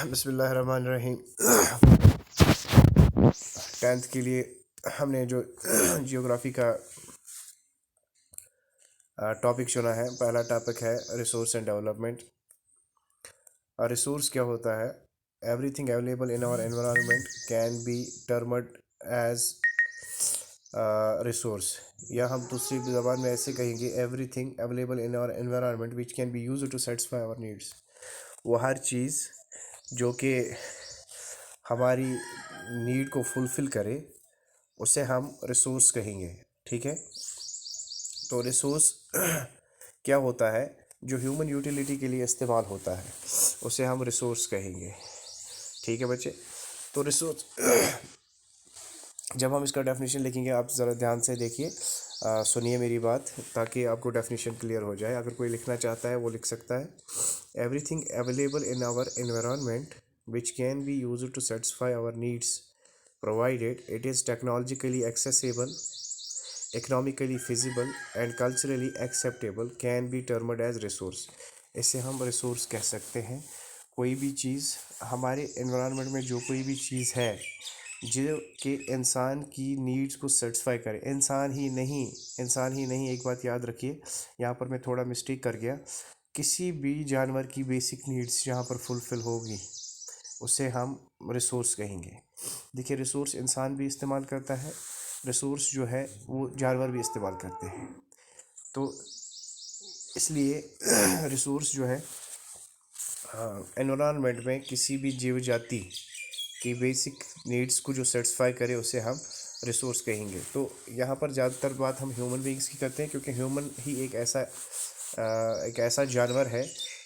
बिस्मिल्लाहिर्रहमानिर्रहीम। 10th के लिए हमने जो जियोग्राफी का टॉपिक चुना है, पहला टॉपिक है रिसोर्स एंड डेवलपमेंट। रिसोर्स क्या होता है? Everything available in our environment can be termed as resource, या हम दूसरी ज़बान में ऐसे कहेंगे everything available in our environment which can be used to satisfy our needs. वो हर चीज़ जो कि हमारी नीड को फुलफ़िल करे उसे हम रिसोर्स कहेंगे। ठीक है, तो रिसोर्स क्या होता है? जो ह्यूमन यूटिलिटी के लिए इस्तेमाल होता है उसे हम रिसोर्स कहेंगे। ठीक है बच्चे, तो रिसोर्स जब हम इसका डेफिनेशन लिखेंगे, आप ज़रा ध्यान से देखिए, सुनिए मेरी बात, ताकि आपको डेफिनेशन क्लियर हो जाए। अगर कोई लिखना चाहता है वो लिख सकता है। Everything available in our environment which can be used to satisfy our needs provided it is technologically accessible, economically feasible and culturally acceptable can be termed as resource। इसे हम रिसोर्स कह सकते हैं। कोई भी चीज़ हमारे एनवायरनमेंट में, जो कोई भी चीज़ है जो कि इंसान की नीड्स को सेटिस्फाई करे, इंसान ही नहीं, एक बात याद रखिए, यहाँ पर मैं थोड़ा मिस्टेक कर गया। किसी भी जानवर की बेसिक नीड्स जहाँ पर फुलफ़िल होगी उसे हम रिसोर्स कहेंगे। देखिए, रिसोर्स इंसान भी इस्तेमाल करता है, रिसोर्स जो है वो जानवर भी इस्तेमाल करते हैं। तो इसलिए रिसोर्स जो है एनवायरनमेंट में किसी भी जीव जाति की बेसिक नीड्स को जो सेटिस्फाई करे उसे हम रिसोर्स कहेंगे। तो यहाँ पर ज़्यादातर बात हम ह्यूमन बींग्स की करते हैं, क्योंकि ह्यूमन ही एक ऐसा जानवर है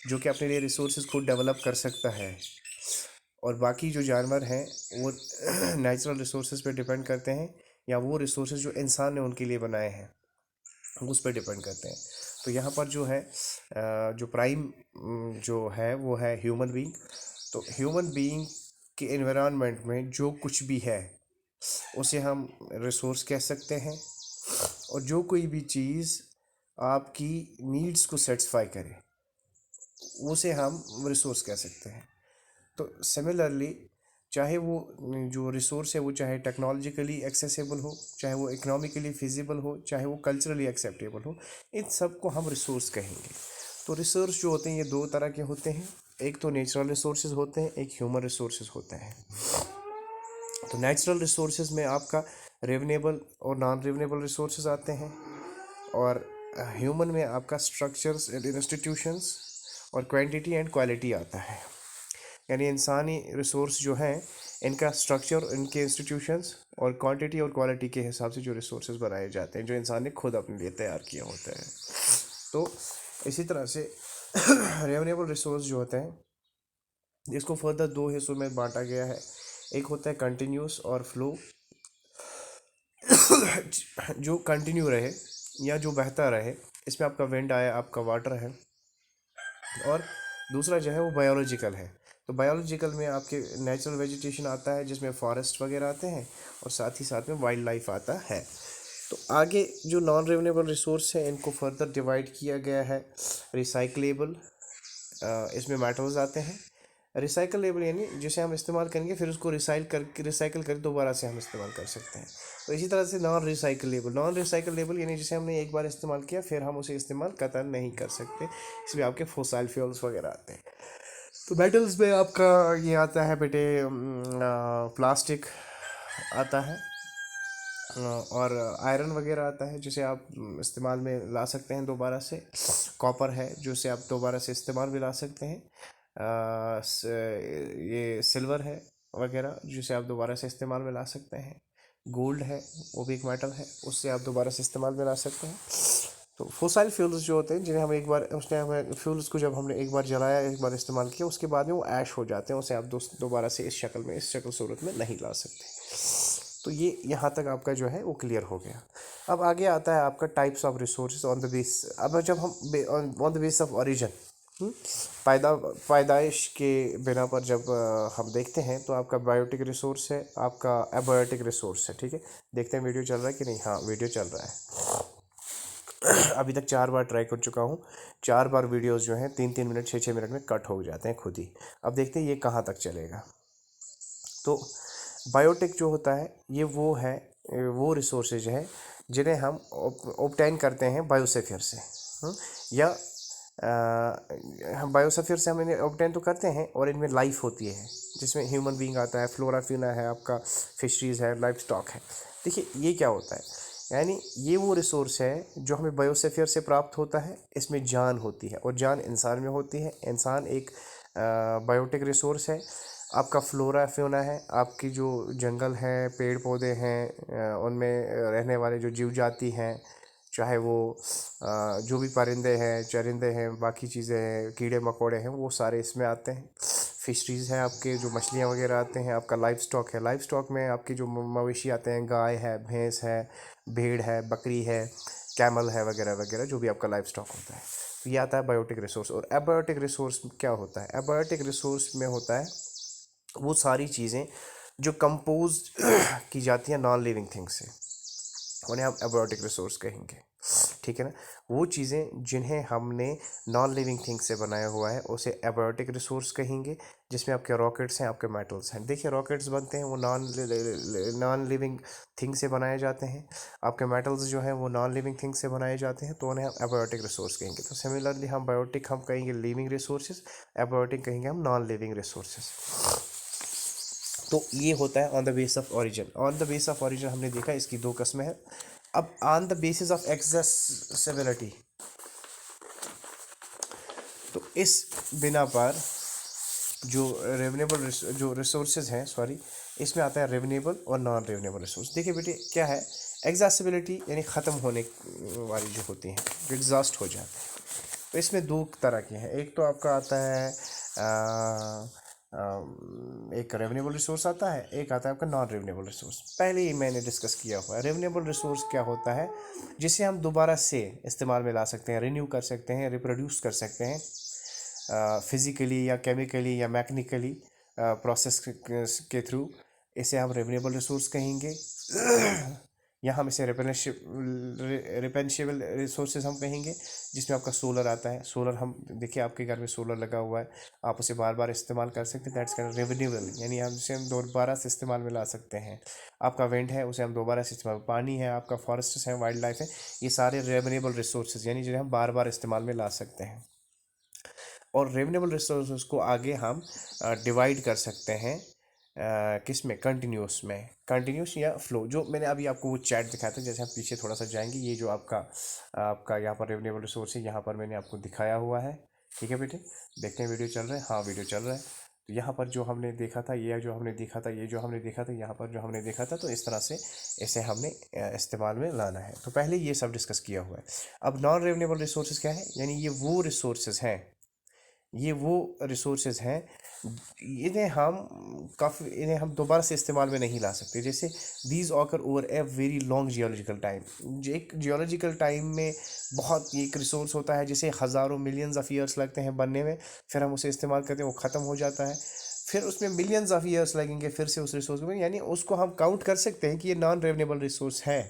जो कि अपने लिए रिसोर्सेज खुद डेवलप कर सकता है, और बाकी जो जानवर हैं वो नेचुरल रिसोर्सेज पे डिपेंड करते हैं, या वो रिसोर्सेज जो इंसान ने उनके लिए बनाए हैं उस पर डिपेंड करते हैं। तो यहाँ पर जो है जो प्राइम जो है वो है ह्यूमन बीइंग। तो ह्यूमन बीइंग के एनवायरनमेंट में जो कुछ भी है उसे हम रिसोर्स कह सकते हैं, और जो कोई भी चीज़ आपकी नीड्स को सेटिस्फाई करे उसे हम रिसोर्स कह सकते हैं। तो सिमिलरली, चाहे वो जो रिसोर्स है वो चाहे टेक्नोलॉजिकली एक्सेसिबल हो, चाहे वो इकोनॉमिकली फिजिबल हो, चाहे वो कल्चरली एक्सेप्टेबल हो, इन सब को हम रिसोर्स कहेंगे। तो रिसोर्स जो होते हैं ये दो तरह के होते हैं, एक तो नेचुरल रिसोर्सेज होते हैं, एक ह्यूमन रिसोर्सेज होते हैं। तो नेचुरल रिसोर्सेज में आपका रिन्यूएबल और नॉन रिन्यूएबल रिसोर्सेज आते हैं, और ह्यूमन में आपका स्ट्रक्चर्स एंड इंस्टीट्यूशंस और क्वांटिटी एंड क्वालिटी आता है। यानी इंसानी रिसोर्स जो हैं इनका स्ट्रक्चर, इनके इंस्टीट्यूशंस और क्वांटिटी और क्वालिटी के हिसाब से जो रिसोर्सेज बनाए जाते हैं, जो इंसान ने खुद अपने लिए तैयार किए होते हैं। तो इसी तरह से रिन्यूएबल रिसोर्स जो होते हैं इसको फर्दर दो हिस्सों में बांटा गया है। एक होता है कंटिन्यूस और फ्लो, जो कंटिन्यू रहे या जो बहता रहे, इसमें आपका विंड आया, आपका वाटर है, और दूसरा जो है वो बायोलॉजिकल है। तो बायोलॉजिकल में आपके नेचुरल वेजिटेशन आता है, जिसमें फॉरेस्ट वगैरह आते हैं, और साथ ही साथ में वाइल्ड लाइफ आता है। तो आगे जो नॉन रिन्यूएबल रिसोर्स है इनको फर्दर डिवाइड किया गया है। रिसाइकलेबल, इसमें मेटल्स आते हैं। रिसाइकलेबल यानी जिसे हम इस्तेमाल करेंगे फिर उसको रिसाइकल कर दोबारा से हम इस्तेमाल कर सकते हैं। तो इसी तरह से नॉन रिसाइकलेबल यानी जिसे हमने एक बार इस्तेमाल किया फिर हम उसे इस्तेमाल कतई नहीं कर सकते, इसमें आपके फोसाइल फ्यूल्स वगैरह आते हैं। तो मेटल्स में आपका ये आता है बेटे, प्लास्टिक आता है, और आयरन वगैरह आता है जिसे आप इस्तेमाल में ला सकते हैं दोबारा से। कॉपर है जिसे आप दोबारा से इस्तेमाल में ला सकते हैं। ये सिल्वर है वगैरह जिसे आप दोबारा से इस्तेमाल में ला सकते हैं। गोल्ड है, वो भी एक मेटल है, उससे आप दोबारा से इस्तेमाल में ला सकते हैं। तो फोसाइल फ्यूल्स जो होते हैं जिन्हें हम एक बार फ्यूल्स को जब हमने एक बार जलाया, एक बार इस्तेमाल किया, उसके बाद में वो ऐश हो जाते हैं, उसे आप दोबारा से इस शक्ल सूरत में नहीं ला सकते। तो ये यहाँ तक आपका जो है वो क्लियर हो गया। अब आगे आता है आपका types of resources on the base. अब जब हम on the base of origin, पैदाइश के बिना पर जब हम देखते हैं तो आपका बायोटिक रिसोर्स है, आपका एबायोटिक रिसोर्स है। ठीक है, देखते हैं वीडियो चल रहा है कि नहीं। हाँ, वीडियो चल रहा है। अभी तक 4 बार ट्राई कर चुका हूँ, 4 बार वीडियोस जो हैं 3-3 मिनट 6-6 मिनट में कट हो जाते हैं खुद ही। अब देखते हैं ये कहाँ तक चलेगा। तो बायोटेक जो होता है ये वो है, वो रिसोर्सेज है जिन्हें हम ऑब्टेन करते हैं बायोस्फीयर से। या हम बायोस्फीयर से हम इन्हें ऑब्टेन तो करते हैं और इनमें लाइफ होती है जिसमें ह्यूमन बीइंग आता है, फ्लोरा फ्यूना है, आपका फिशरीज है, लाइफ स्टॉक है। देखिए ये क्या होता है, यानी ये वो रिसोर्स है जो हमें बायोस्फीयर से प्राप्त होता है। इसमें जान होती है और जान इंसान में होती है। इंसान एक बायोटिक रिसोर्स है। आपका फ्लोरा फ्यूना है, आपकी जो जंगल है, पेड़ पौधे हैं, उनमें रहने वाले जो जीव जाति हैं, चाहे वो जो भी परिंदे हैं, चरिंदे हैं, बाकी चीज़ें हैं, कीड़े मकोड़े हैं, वो सारे इसमें आते हैं। फिशरीज़ हैं आपके, जो मछलियाँ वगैरह आते हैं। आपका लाइफ स्टॉक है, लाइफ स्टॉक में आपकी जो मवेशी आते हैं, गाय है, भैंस है, भेड़ है, बकरी है, कैमल है, वगैरह वगैरह, जो भी आपका लाइफ स्टॉक होता है। तो ये आता है बायोटिक रिसोर्स। और एबायोटिक रिसोर्स क्या होता है? एबायोटिक रिसोर्स में होता है वो सारी चीज़ें जो कंपोज की जाती हैं नॉन लिविंग थिंग से, उन्हें हम एबायोटिक रिसोर्स कहेंगे। ठीक है ना? वो चीज़ें जिन्हें हमने नॉन लिविंग थिंग से बनाया हुआ है उसे एबायोटिक रिसोर्स कहेंगे। जिसमें आपके रॉकेट्स हैं, आपके मेटल्स हैं। देखिए रॉकेट्स बनते हैं वो नॉन लिविंग थिंग से बनाए जाते हैं। आपके मेटल्स जो हैं वो नॉन लिविंग थिंग से बनाए जाते हैं, तो उन्हें हम एबायोटिक रिसोर्स कहेंगे। तो सिमिलरली हम बायोटिक हम कहेंगे लिविंग रिसोर्सेज, एबायोटिक कहेंगे हम नॉन लिविंग रिसोर्सेज। तो ये होता है on the base of origin. On the base of origin हमने देखा इसकी 2 किस्में हैं। अब on the basis of accessibility, तो इस बिना पर जो रेवनेबल जो रिसोर्सेज हैं, सॉरी, इसमें आता है रेवनेबल और नॉन रेवनेबल रिसोर्स। देखिए बेटे क्या है, एक्सेसिबिलिटी यानी ख़त्म होने वाली जो होती हैं, जो एग्जॉस्ट हो जाते हैं। तो इसमें 2 तरह के हैं। एक तो आपका आता है एक रेवनेबल रिसोर्स आता है, एक आता है आपका नॉन रेवनेबल रिसोर्स। पहले ही मैंने डिस्कस किया हुआ है। रेवनेबल रिसोर्स क्या होता है, जिसे हम दोबारा से इस्तेमाल में ला सकते हैं, रिन्यू कर सकते हैं, रिप्रोड्यूस कर सकते हैं, फिज़िकली या केमिकली या मैकेनिकली प्रोसेस के थ्रू। इसे हम रेवनेबल रिसोर्स कहेंगे। या हम इसे रिपेंशिबल रिसोर्सेज हम कहेंगे, जिसमें आपका सोलर आता है। सोलर हम देखिए आपके घर में सोलर लगा हुआ है, आप उसे बार बार इस्तेमाल कर सकते हैं, दैट्स काइंड रेवनेबल, यानी हम उसे हम दोबारा से इस्तेमाल में ला सकते हैं। आपका विंड है, उसे हम दोबारा से इस्तेमाल, पानी है, आपका फॉरेस्ट है, वाइल्ड लाइफ है, ये सारे रेवनेबल रिसोर्सेज यानी जिन्हें हम बार बार इस्तेमाल में ला सकते हैं। और रेवनेबल रिसोर्सेज को आगे हम डिवाइड कर सकते हैं किस में, कंटिन्यूस में, कंटिन्यूस या फ्लो। जो मैंने अभी आपको वो चैट दिखाया था, जैसे हम पीछे थोड़ा सा जाएंगे, ये जो आपका यहाँ पर रेवनेबल रिसोर्स है, यहाँ पर मैंने आपको दिखाया हुआ है। ठीक है बेटे, देखते हैं वीडियो चल रहा है। हाँ वीडियो चल रहा है। तो यहाँ पर जो हमने देखा था, ये जो हमने देखा था, ये जो हमने देखा था, यहाँ पर जो हमने देखा था, तो इस तरह से इसे हमने इस्तेमाल में लाना है। तो पहले ये सब डिस्कस किया हुआ है। अब नॉन रेवनेबल रिसोर्सेज क्या है, यानी ये वो रिसोर्सेज हैं, ये वो रिसोर्सेज हैं इन्हें हम दोबारा से इस्तेमाल में नहीं ला सकते। जैसे these occur over a very long geological time, एक जियोलॉजिकल टाइम में बहुत एक रिसोर्स होता है जिसे हज़ारों मिलियंस ऑफ ईयर्स लगते हैं बनने में, फिर हम उसे इस्तेमाल करते हैं, वो ख़त्म हो जाता है, फिर उसमें मिलियंस ऑफ ईयर्स लगेंगे फिर से उस रिसोर्स में, यानी उसको हम काउंट कर सकते हैं कि ये नॉन रेवनेबल रिसोर्स है,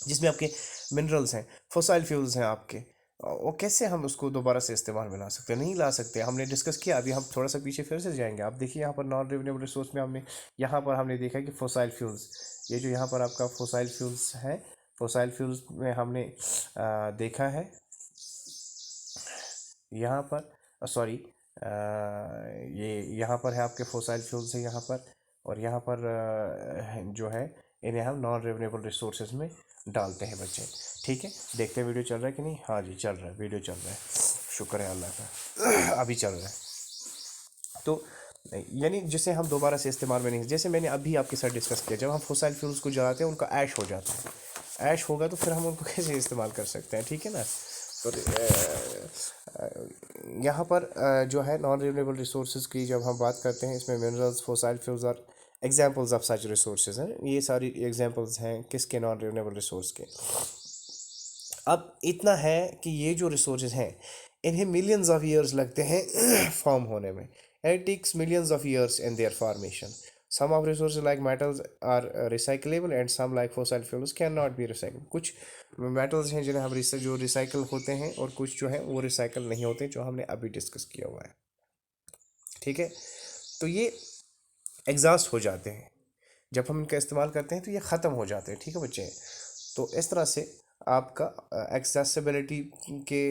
जिसमें आपके मिनरल्स हैं, फॉसाइल फ्यूल्स हैं आपके। और कैसे हम उसको दोबारा से इस्तेमाल में ला सकते हैं? नहीं ला सकते। हमने डिस्कस किया, अभी हम थोड़ा सा पीछे फिर से जाएंगे। आप देखिए यहाँ पर नॉन रिन्यूएबल रिसोर्स में हमने देखा कि फॉसाइल फ्यूल्स, ये जो यहाँ पर आपका फॉसाइल फ्यूल्स है, फॉसाइल फ्यूल्स में हमने देखा है यहाँ पर, सॉरी, ये यहाँ पर है आपके फॉसाइल फ्यूल्स है यहाँ पर, और यहाँ पर जो है इन्हें हम नॉन रिन्यूएबल रिसोर्सेज में डालते हैं बच्चे। ठीक है, देखते हैं वीडियो चल रहा है कि नहीं। हाँ जी चल रहा है, वीडियो चल रहा है, शुक्र है अल्लाह का, अभी चल रहा है। तो यानी जिसे हम दोबारा से इस्तेमाल में नहीं, जैसे मैंने अभी आपके साथ डिस्कस किया, जब हम फॉसाइल फ्यूल्स को जलाते हैं उनका ऐश हो जाता है, ऐश होगा तो फिर हम उनको कैसे इस्तेमाल कर सकते हैं? ठीक है ना। तो यहाँ पर जो है नॉन रिन्यूएबल रिसोर्सेज की जब हम बात करते हैं, इसमें मिनरल्स, फॉसाइल फ्यूल्स और एग्जाम्पल्स ऑफ सच रिसोर्सेज हैं। ये सारी एग्जाम्पल्स हैं किसके, नॉन रिन्यूएबल रिसोर्स के। अब इतना है कि ये जो रिसोर्सेज हैं इन्हें मिलियंस ऑफ ईयर्स लगते हैं फॉर्म होने में, and takes millions of years in their formation. Some of resources like metals are recyclable and some like fossil fuels cannot be recycled. कुछ metals हैं जिन्हें हम जो रिसाइकल होते हैं और कुछ जो है वो रिसाइकल नहीं होते, जो हमने अभी डिस्कस किया हुआ है। ठीक है, तो ये एग्जॉस्ट हो जाते हैं जब हम इनका इस्तेमाल करते हैं, तो ये ख़त्म हो जाते हैं। ठीक है बच्चे, तो इस तरह से आपका एक्सेसिबिलिटी के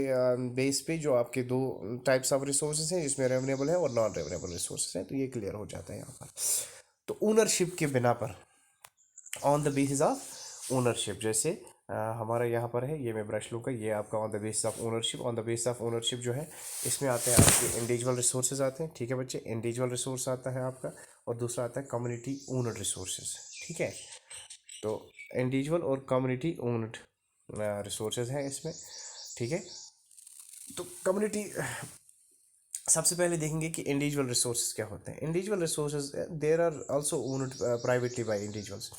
बेस पे जो आपके दो टाइप्स ऑफ रिसोर्सेज हैं, जिसमें रेवनेबल है और नॉन रेवनेबल रिसोर्सेज हैं, तो ये क्लियर हो जाता है यहाँ पर। तो ओनरशिप के बिना पर, on the basis of ownership, जैसे हमारा यहाँ पर है, ये मैं ब्रश लूँगा, ये आपका on the basis of ownership. On the basis of ownership जो है, इसमें आते हैं आपके इंडिविजुअल रिसोर्सेज आते हैं। ठीक है बच्चे, इंडिविजुअल रिसोर्स आता है आपका, और दूसरा आता है कम्युनिटी ओनड रिसोर्सेज। ठीक है, तो इंडिविजुअल और कम्युनिटी ओनड रिसोर्सेज हैं इसमें। ठीक है, तो कम्युनिटी, सबसे पहले देखेंगे कि इंडिविजुअल रिसोर्सेज क्या होते हैं। Individual resources there are also owned privately by individuals,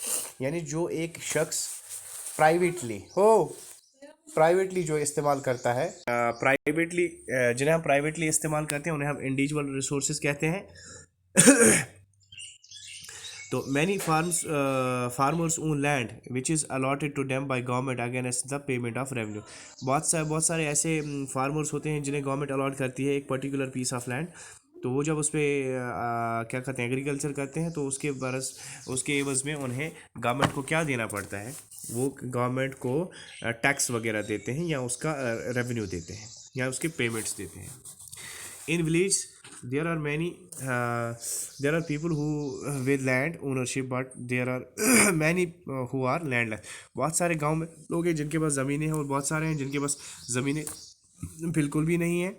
यानी जो एक शख्स प्राइवेटली जो इस्तेमाल करता है, प्राइवेटली जिन्हें हम प्राइवेटली इस्तेमाल करते हैं, उन्हें हम इंडिविजुअल रिसोर्सेज कहते हैं। तो many farmers own land which is allotted to them by government against the payment of revenue. बहुत सारे ऐसे फार्मर्स होते हैं जिन्हें गवर्नमेंट अलॉट करती है एक पर्टिकुलर पीस ऑफ लैंड। तो वो जब उस पर क्या कहते हैं, एग्रीकल्चर करते हैं, तो उसके एवज़ में उन्हें गवर्नमेंट को क्या देना पड़ता है, वो गवर्नमेंट को टैक्स वगैरह देते हैं, या उसका रेवेन्यू देते हैं, या उसके पेमेंट्स देते हैं। In village there are there are people who with land ownership, but there are many who are landless। बहुत सारे गांव में लोग हैं जिनके पास ज़मीनें हैं, और बहुत सारे हैं जिनके पास ज़मीनें बिल्कुल भी नहीं है।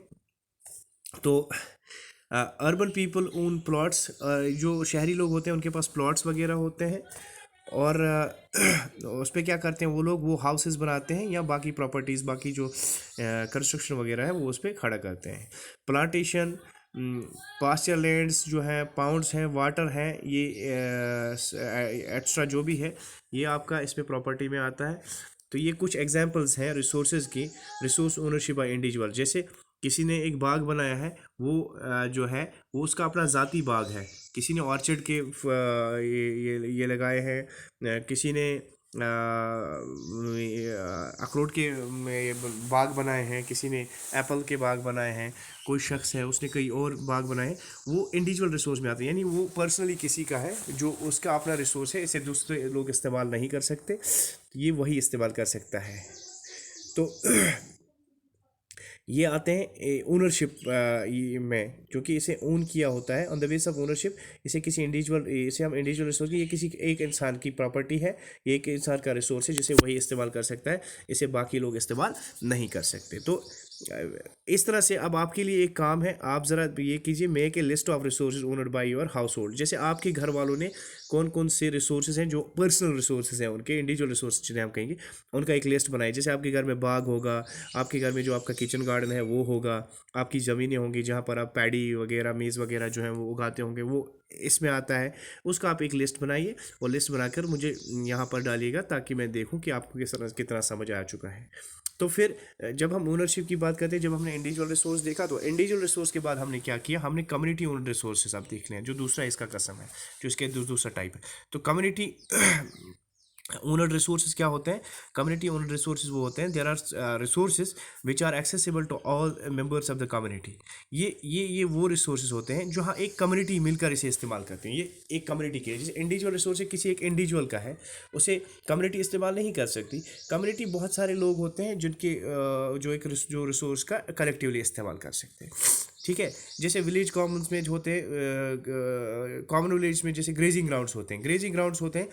तो अर्बन पीपल ओन प्लॉट्स, जो शहरी लोग होते हैं उनके पास प्लॉट्स वगैरह होते हैं, और उस पर क्या करते हैं वो लोग, वो हाउसेस बनाते हैं या बाकी प्रॉपर्टीज़, बाकी जो कंस्ट्रक्शन वगैरह है वो उस पर खड़ा करते हैं। प्लांटेशन, पास्चर लैंड्स जो हैं, पाउंड्स हैं, वाटर हैं, ये एक्स्ट्रा जो भी है, ये आपका इसमें प्रॉपर्टी में आता है। तो ये कुछ एग्जांपल्स हैं रिसोर्सेज की, रिसोर्स ओनरशिप बाय इंडिविजुअल। जैसे किसी ने एक बाग बनाया है, वो जो है वो उसका अपना ज़ाती बाग है। किसी ने ऑर्चिड के ये लगाए हैं, किसी ने अखरोट के बाग बनाए हैं, किसी ने एप्पल के बाग बनाए हैं, कोई शख्स है उसने कई और बाग बनाए हैं। वो इंडिविजुअल रिसोर्स में आते हैं, यानी वो पर्सनली किसी का है, जो उसका अपना रिसोर्स है, इसे दूसरे लोग इस्तेमाल नहीं कर सकते, ये वही इस्तेमाल कर सकता है। तो ये आते हैं ओनरशिप में, क्योंकि इसे ओन किया होता है on the base of ownership. इसे किसी इंडिविजुअल, इसे हम इंडिविजुअल रिसोर्स, ये किसी एक इंसान की प्रॉपर्टी है, ये एक इंसान का रिसोर्स है जिसे वही इस्तेमाल कर सकता है, इसे बाकी लोग इस्तेमाल नहीं कर सकते। तो इस तरह से अब आपके लिए एक काम है, आप ज़रा ये कीजिए, make a list of resources owned by your household. जैसे आपके घर वालों ने कौन कौन से रिसोर्सेज हैं जो पर्सनल रिसोर्सेज हैं, उनके इंडिविजुअल रिसोर्सेज जिन्हें हम कहेंगे, उनका एक लिस्ट बनाइए। जैसे आपके घर में बाग होगा, आपके घर में जो आपका किचन गार्डन है वो होगा, आपकी ज़मीनें होंगी जहाँ पर आप पैडी वगैरह, मेज़ वगैरह जो है वो उगाते होंगे, वो इसमें आता है। उसका आप एक लिस्ट बनाइए, और लिस्ट बनाकर मुझे यहाँ पर डालिएगा, ताकि मैं देखूँ कि आपको कितना समझ आ चुका है। तो फिर जब हम ओनरशिप की बात करते हैं, जब हमने इंडिविजुअल रिसोर्स देखा, तो इंडिविजुअल रिसोर्स के बाद हमने क्या किया, हमने कम्युनिटी ओन्ड रिसोर्सेज आप देख लें, जो दूसरा इसका कसम है, जो इसके दूसरा टाइप है। तो कम्युनिटी ओनर्ड रिसोर्सेज क्या होते हैं? कम्युनिटी ओनर्ड रिसोर्सेज वो होते हैं, there are resources which are accessible to all members of the community. ये वो रिसोर्सेज होते हैं जो हाँ एक कम्युनिटी मिलकर इसे इस्तेमाल करते हैं। ये एक कम्युनिटी के, जैसे इंडिविजुअल रिसोर्स किसी एक इंडिविजुअल का है, उसे कम्युनिटी इस्तेमाल नहीं कर सकती। कम्युनिटी बहुत सारे लोग होते हैं जिनके जो रिसोर्स का कलेक्टिवली इस्तेमाल कर सकते हैं। ठीक है, जैसे विलेज कॉमन्स में जो होते हैं, कॉमन विलेज में जैसे ग्रेजिंग ग्राउंड्स होते हैं, ग्रेजिंग ग्राउंड्स होते हैं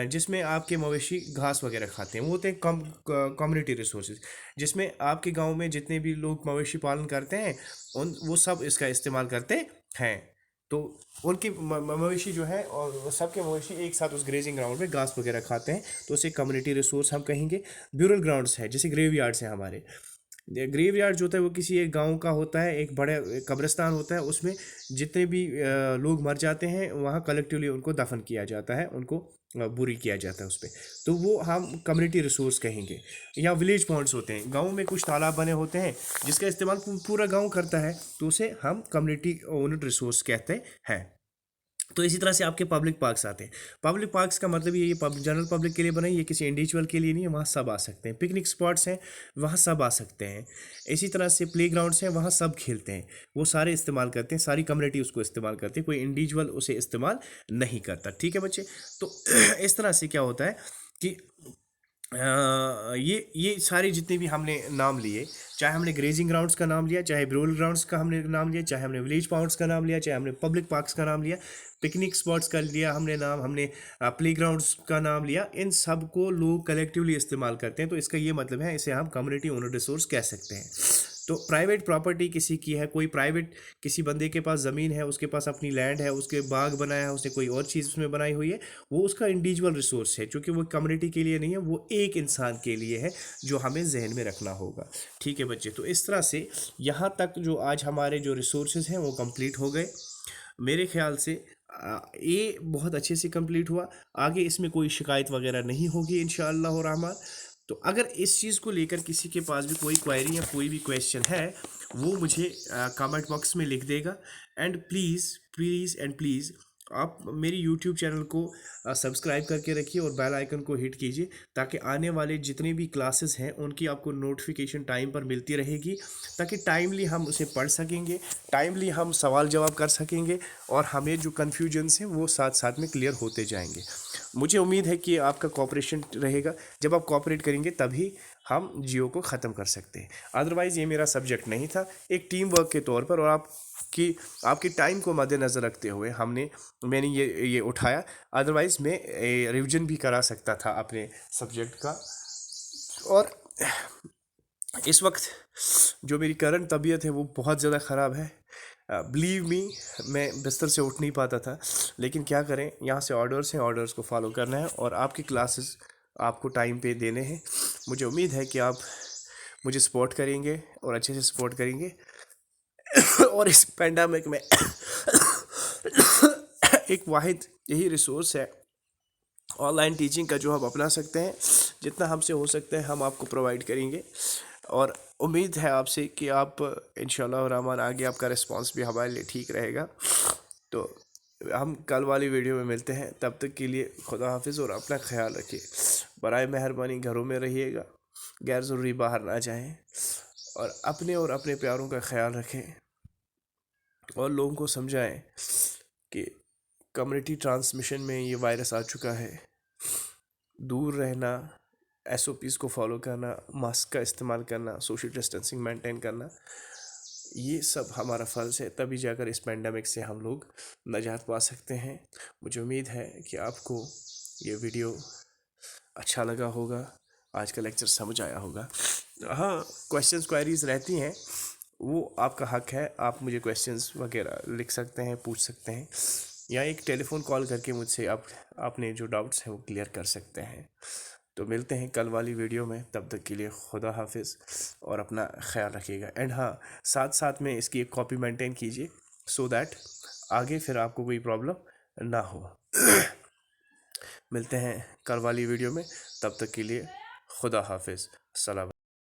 जिसमें आपके मवेशी घास वगैरह खाते हैं, वो होते हैं कम्युनिटी रिसोर्सेज, जिसमें आपके गांव में जितने भी लोग मवेशी पालन करते हैं वो सब इसका इस्तेमाल करते हैं। तो उनकी मवेशी जो है, और सबके मवेशी एक साथ उस ग्रेजिंग ग्राउंड में घास वगैरह खाते हैं, तो उसे कम्युनिटी रिसोर्स हम कहेंगे। ब्यूरल ग्राउंड्स है, जैसे ग्रेवयार्ड्स हैं हमारे। ग्रेवयार्ड जो होता है वो किसी एक गांव का होता है, एक बड़ा कब्रिस्तान होता है, उसमें जितने भी लोग मर जाते हैं वहाँ कलेक्टिवली उनको दफन किया जाता है, उनको बुरी किया जाता है उस पर, तो वो हम कम्युनिटी रिसोर्स कहेंगे। या विलेज पॉइंट्स होते हैं, गाँव में कुछ तालाब बने होते हैं जिसका इस्तेमाल पूरा गाँव करता है, तो उसे हम कम्युनिटी ओन्ड रिसोर्स कहते हैं। तो इसी तरह से आपके पब्लिक पार्क्स आते हैं। पब्लिक पार्क्स का मतलब ये जनरल पब्लिक के लिए बनाई, ये किसी इंडिविजुअल के लिए नहीं है, वहाँ सब आ सकते हैं। पिकनिक स्पॉट्स हैं, वहाँ सब आ सकते हैं। इसी तरह से प्ले ग्राउंड्स हैं, वहाँ सब खेलते हैं, वो सारे इस्तेमाल करते हैं, सारी कम्युनिटी उसको इस्तेमाल करती है, कोई इंडिविजुअल उसे इस्तेमाल नहीं करता। ठीक है बच्चे, तो इस तरह से क्या होता है कि ये सारे जितने भी हमने नाम लिए, चाहे हमने ग्रेजिंग ग्राउंड्स का नाम लिया, चाहे ब्रोल ग्राउंड्स का हमने नाम लिया, चाहे हमने विलेज पाउंड्स का नाम लिया, चाहे हमने पब्लिक पार्क्स का नाम लिया, पिकनिक स्पॉट्स का लिया हमने नाम, हमने प्ले ग्राउंड्स का नाम लिया, इन सब को लोग कलेक्टिवली इस्तेमाल करते हैं। तो इसका ये मतलब है, इसे हम कम्युनिटी ओनर रिसोर्स कह सकते हैं। तो प्राइवेट प्रॉपर्टी किसी की है, कोई प्राइवेट किसी बंदे के पास ज़मीन है, उसके पास अपनी लैंड है, उसके बाग बनाया है, उसने कोई और चीज़ उसमें बनाई हुई है, वो उसका इंडिविजुअल रिसोर्स है, क्योंकि वो कम्युनिटी के लिए नहीं है, वो एक इंसान के लिए है, जो हमें जहन में रखना होगा। ठीक है बच्चे, तो इस तरह से यहाँ तक जो आज हमारे जो रिसोर्सेज हैं वो कंप्लीट हो गए। मेरे ख्याल से ये बहुत अच्छे से कंप्लीट हुआ। आगे इसमें कोई शिकायत वगैरह नहीं होगी इंशाअल्लाह रहमान। तो अगर इस चीज़ को लेकर किसी के पास भी कोई क्वेरी या कोई भी क्वेश्चन है, वो मुझे कमेंट बॉक्स में लिख देगा। And please please and please आप मेरी यूट्यूब चैनल को सब्सक्राइब करके रखिए और बेल आइकन को हिट कीजिए, ताकि आने वाले जितने भी क्लासेस हैं उनकी आपको नोटिफिकेशन टाइम पर मिलती रहेगी, ताकि टाइमली हम उसे पढ़ सकेंगे, टाइमली हम सवाल जवाब कर सकेंगे, और हमें जो कन्फ्यूजन्स हैं वो साथ साथ में क्लियर होते जाएंगे। मुझे उम्मीद है कि आपका कोऑपरेशन रहेगा। जब आप कोऑपरेट करेंगे तभी हम जियो को ख़त्म कर सकते हैं। अदरवाइज़ ये मेरा सब्जेक्ट नहीं था, एक टीम वर्क के तौर पर और आपकी टाइम को मद्देनज़र रखते हुए मैंने ये उठाया। अदरवाइज़ मैं रिवीजन भी करा सकता था अपने सब्जेक्ट का। और इस वक्त जो मेरी करंट तबीयत है वो बहुत ज़्यादा ख़राब है। बिलीव मी, मैं बिस्तर से उठ नहीं पाता था, लेकिन क्या करें, यहाँ से ऑर्डर्स हैं, ऑर्डर्स को फॉलो करना है और आपकी क्लासेस आपको टाइम पे देने हैं। मुझे उम्मीद है कि आप मुझे सपोर्ट करेंगे और अच्छे से सपोर्ट करेंगे। और इस पेंडेमिक में एक वाहिद यही रिसोर्स है ऑनलाइन टीचिंग का, जो हम अपना सकते हैं। जितना हमसे हो सकता है हम आपको प्रोवाइड करेंगे, और उम्मीद है आपसे कि आप इंशाल्लाह रहमान आगे आपका रिस्पांस भी हमारे लिए ठीक रहेगा। तो हम कल वाली वीडियो में मिलते हैं, तब तक के लिए खुदा हाफिज़ और अपना ख्याल रखिए। बराए मेहरबानी घरों में रहिएगा, गैर ज़रूरी बाहर ना जाएं, और अपने प्यारों का ख्याल रखें, और लोगों को समझाएं कि कम्युनिटी ट्रांसमिशन में ये वायरस आ चुका है। दूर रहना, SOPs को फॉलो करना, मास्क का इस्तेमाल करना, सोशल डिस्टेंसिंग मेंटेन करना, ये सब हमारा फ़र्ज़ है, तभी जाकर इस पेंडेमिक से हम लोग नजात पा सकते हैं। मुझे उम्मीद है कि आपको ये वीडियो अच्छा लगा होगा, आज का लेक्चर समझ आया होगा। हाँ, क्वेश्चंस क्वेरीज रहती हैं, वो आपका हक है, आप मुझे क्वेश्चंस वगैरह लिख सकते हैं, पूछ सकते हैं, या एक टेलीफोन कॉल करके मुझसे अपने जो डाउट्स हैं वो क्लियर कर सकते हैं। तो मिलते हैं कल वाली वीडियो में, तब तक के लिए खुदा हाफिज़ और अपना ख्याल रखिएगा। एंड हाँ, साथ साथ में इसकी एक कॉपी मेंटेन कीजिए, सो दैट आगे फिर आपको कोई प्रॉब्लम ना हो। मिलते हैं कल वाली वीडियो में, तब तक के लिए खुदा हाफिज़, सलाम।